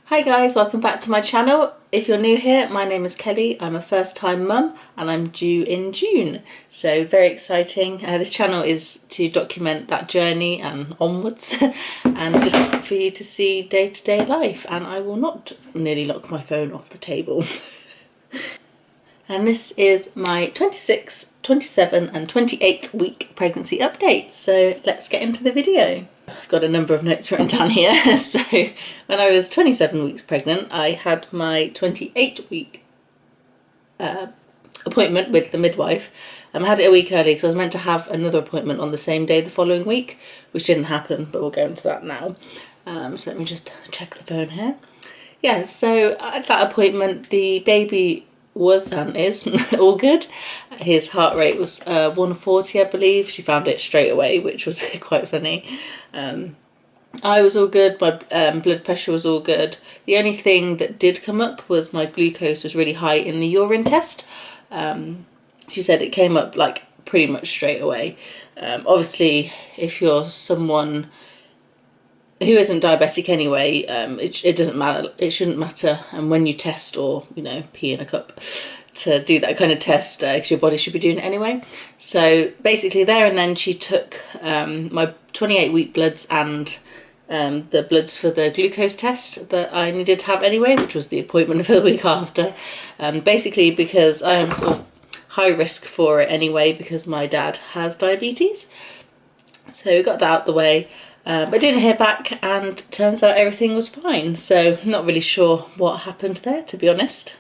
Hi guys, welcome back to my channel. If you're new here, my name is Kelly. I'm a first-time mum and I'm due in June. So very exciting. This channel is to document that journey and onwards and just for you to see day-to-day life, and I will not nearly knock my phone off the table. And this is my 26th, 27th and 28th week pregnancy update. So let's get into the video. I've got a number of notes written down here. So when I was 27 weeks pregnant, I had my 28-week appointment with the midwife. I had it a week early because I was meant to have another appointment on the same day the following week, which didn't happen, but we'll go into that now. So let me just check the phone here. Yeah, so at that appointment, the baby was and is all good. His heart rate was 140, I believe. She found it straight away, which was quite funny. I was all good, my blood pressure was all good. The only thing that did come up was my glucose was really high in the urine test. She said it came up like pretty much straight away. Obviously, if you're someone who isn't diabetic anyway, it doesn't matter. It shouldn't matter. And when you test or, pee in a cup to do that kind of test, because your body should be doing it anyway. So basically there and then she took my 28-week bloods and the bloods for the glucose test that I needed to have anyway, which was the appointment for the week after. Basically because I am sort of high risk for it anyway because my dad has diabetes. So we got that out the way. I didn't hear back and turns out everything was fine. So not really sure what happened there, to be honest.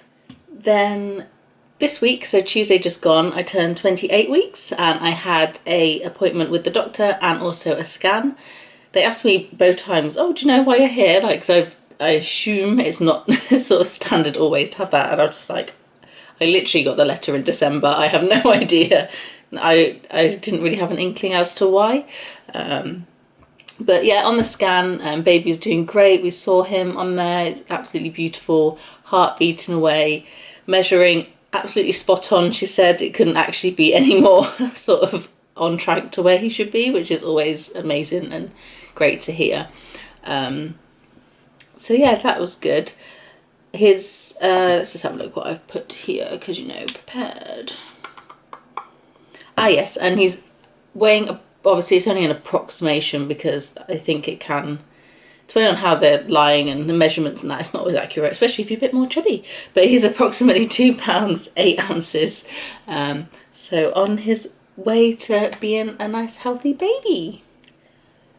Then this week, so Tuesday just gone, I turned 28 weeks and I had a appointment with the doctor and also a scan. They asked me both times, oh, do you know why you're here? So I assume it's not sort of standard always to have that. And I was just like, I literally got the letter in December. I have no idea. I didn't really have an inkling as to why. But yeah, on the scan, baby's doing great. We saw him on there, absolutely beautiful, heart beating away, measuring absolutely spot on. She said it couldn't actually be any more sort of on track to where he should be, which is always amazing and great to hear. So yeah, that was good. His, let's just have a look what I've put here, because prepared. Ah yes, and he's weighing obviously it's only an approximation because I think it can, depending on how they're lying and the measurements and that, it's not always accurate, especially if you're a bit more chubby. But he's approximately 2 pounds 8 ounces. So on his way to being a nice healthy baby.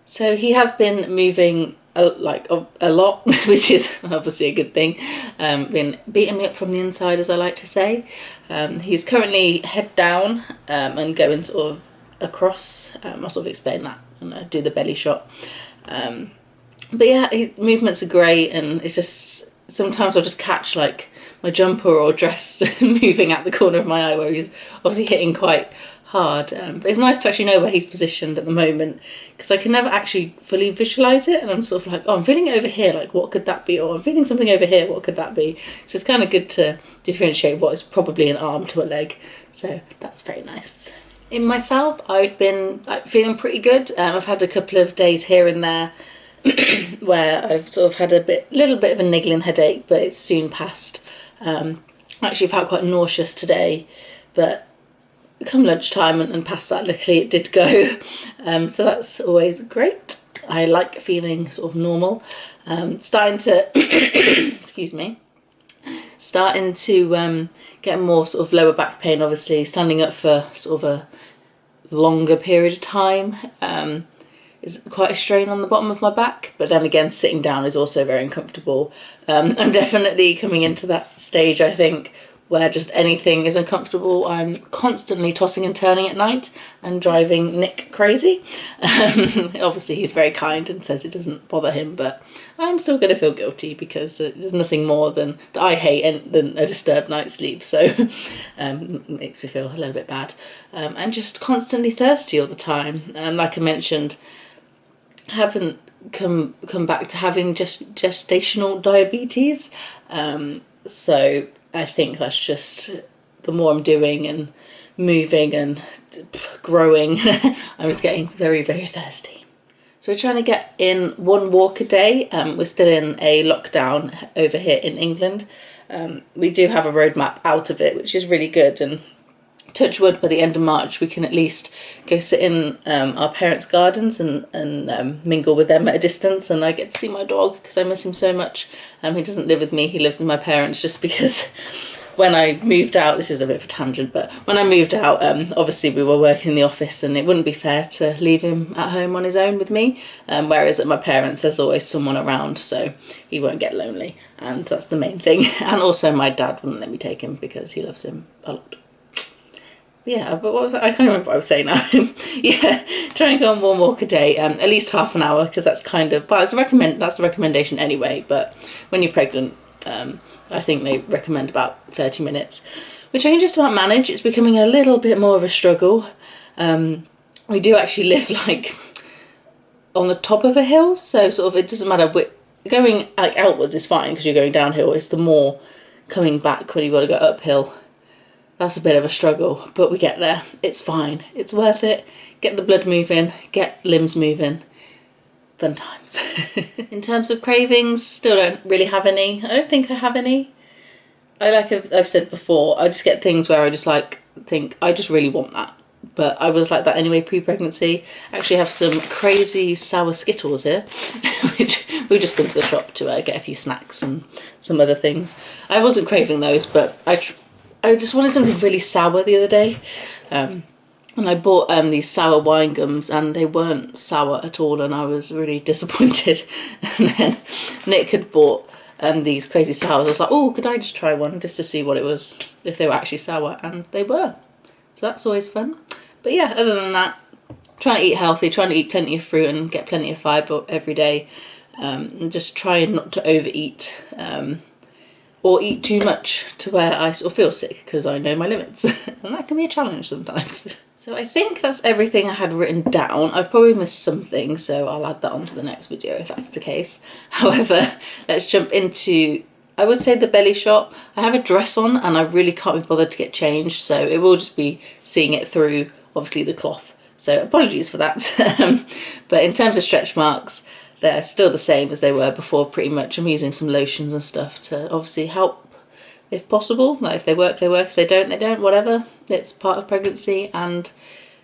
So he has been moving a lot, which is obviously a good thing. Been beating me up from the inside, as I like to say. He's currently head down and going sort of across. I'll sort of explain that and do the belly shot. But yeah, movements are great, and it's just sometimes I'll just catch like my jumper or dress moving at the corner of my eye where he's obviously hitting quite hard. But it's nice to actually know where he's positioned at the moment because I can never actually fully visualize it, and I'm sort of like, oh, I'm feeling it over here, like what could that be? Or I'm feeling something over here, what could that be? So it's kind of good to differentiate what is probably an arm to a leg. So that's very nice. In myself, I've been feeling pretty good. I've had a couple of days here and there where I've sort of had a little bit of a niggling headache, but it's soon passed. Actually felt quite nauseous today, but come lunchtime and past that, luckily it did go. So that's always great. I like feeling sort of normal. Starting to, excuse me, starting to get more sort of lower back pain, obviously. Standing up for sort of a longer period of time is quite a strain on the bottom of my back, but then again sitting down is also very uncomfortable. I'm definitely coming into that stage, I think, where just anything is uncomfortable. I'm constantly tossing and turning at night and driving Nick crazy. Obviously he's very kind and says it doesn't bother him, but I'm still going to feel guilty because there's nothing more than that I hate than a disturbed night's sleep. So it makes me feel a little bit bad. And just constantly thirsty all the time. Like I mentioned, haven't come back to having just gestational diabetes. So I think that's just the more I'm doing and moving and growing, I'm just getting very, very thirsty. So So we're trying to get in 1 walk a day. We're still in a lockdown over here in England. We do have a roadmap out of it, which is really good, and touch wood, by the end of March we can at least go sit in our parents' gardens and mingle with them at a distance, and I get to see my dog because I miss him so much. He doesn't live with me, he lives with my parents, just because when I moved out, this is a bit of a tangent, but when I moved out, obviously we were working in the office and it wouldn't be fair to leave him at home on his own with me, whereas at my parents there's always someone around, so he won't get lonely, and that's the main thing. And also my dad wouldn't let me take him because he loves him a lot. Yeah, but what was I can't remember what I was saying now. Yeah, try and go on 1 walk a day, at least half an hour, because that's kind of, but that's the recommendation anyway, but when you're pregnant, I think they recommend about 30 minutes, which I can just about manage. It's becoming a little bit more of a struggle. We do actually live like on the top of a hill, so sort of it doesn't matter, going like outwards is fine because you're going downhill. It's the more coming back when you've got to go uphill. That's a bit of a struggle, but we get there. It's fine. It's worth it. Get the blood moving, get limbs moving. Fun times. In terms of cravings, still don't really have any. I don't think I have any. I've said before, I just get things where I just like think, I just really want that. But I was like that anyway pre-pregnancy. I actually have some crazy sour Skittles here, which we've just been to the shop to get a few snacks and some other things. I wasn't craving those, but I just wanted something really sour the other day, and I bought these sour wine gums, and they weren't sour at all, and I was really disappointed. And then Nick had bought these crazy sours. I was like, oh, could I just try one just to see what it was, if they were actually sour, and they were. So that's always fun. But yeah, other than that, trying to eat healthy, trying to eat plenty of fruit and get plenty of fibre every day, and just trying not to overeat. Or eat too much to where I sort of feel sick, because I know my limits. And that can be a challenge sometimes. So I think that's everything I had written down. I've probably missed something, so I'll add that onto the next video if that's the case. However, let's jump into, I would say, the belly shot. I have a dress on and I really can't be bothered to get changed, so it will just be seeing it through, obviously, the cloth. So apologies for that. But in terms of stretch marks, they're still the same as they were before, pretty much. I'm using some lotions and stuff to obviously help if possible. Like if they work, they work. If they don't, they don't, whatever. It's part of pregnancy and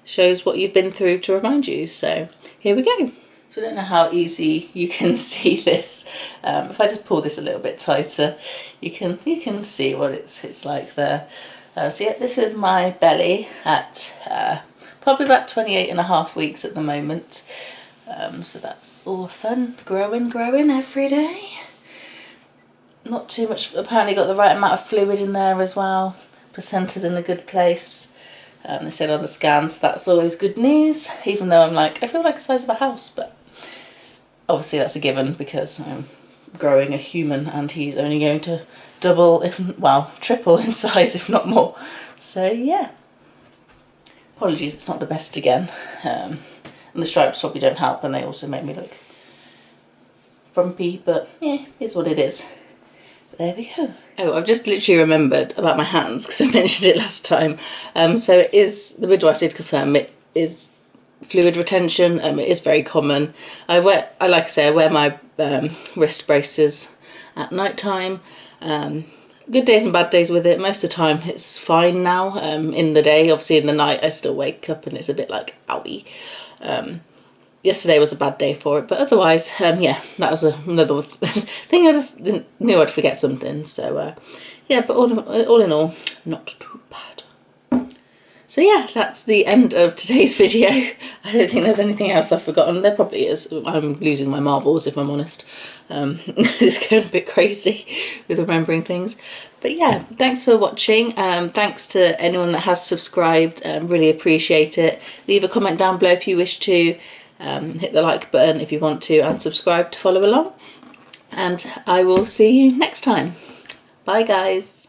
shows what you've been through to remind you. So here we go. So I don't know how easy you can see this. If I just pull this a little bit tighter, you can see what it's like there. So yeah, this is my belly at probably about 28.5 weeks at the moment. So that's all fun, growing every day. Not too much, apparently got the right amount of fluid in there as well. Placenta's in a good place. They said on the scans, that's always good news, even though I'm like, I feel like the size of a house, but obviously that's a given because I'm growing a human and he's only going to double, triple in size, if not more. So yeah, apologies, it's not the best again. And the stripes probably don't help, and they also make me look frumpy, but yeah, it's what it is. There we go. Oh, I've just literally remembered about my hands because I mentioned it last time. So it is, the midwife did confirm it is fluid retention. It is very common. I wear my wrist braces at night time. Good days and bad days with it. Most of the time it's fine now. In the day, obviously in the night I still wake up and it's a bit like owie. Yesterday was a bad day for it, but otherwise, yeah, that was another thing. I just knew I'd forget something, so yeah, but all in all, not too bad. So yeah, that's the end of today's video. I don't think there's anything else I've forgotten. There probably is. I'm losing my marbles, if I'm honest. It's going a bit crazy with remembering things. But yeah, thanks for watching. Thanks to anyone that has subscribed. Really appreciate it. Leave a comment down below if you wish to. Hit the like button if you want to, and subscribe to follow along. And I will see you next time. Bye guys.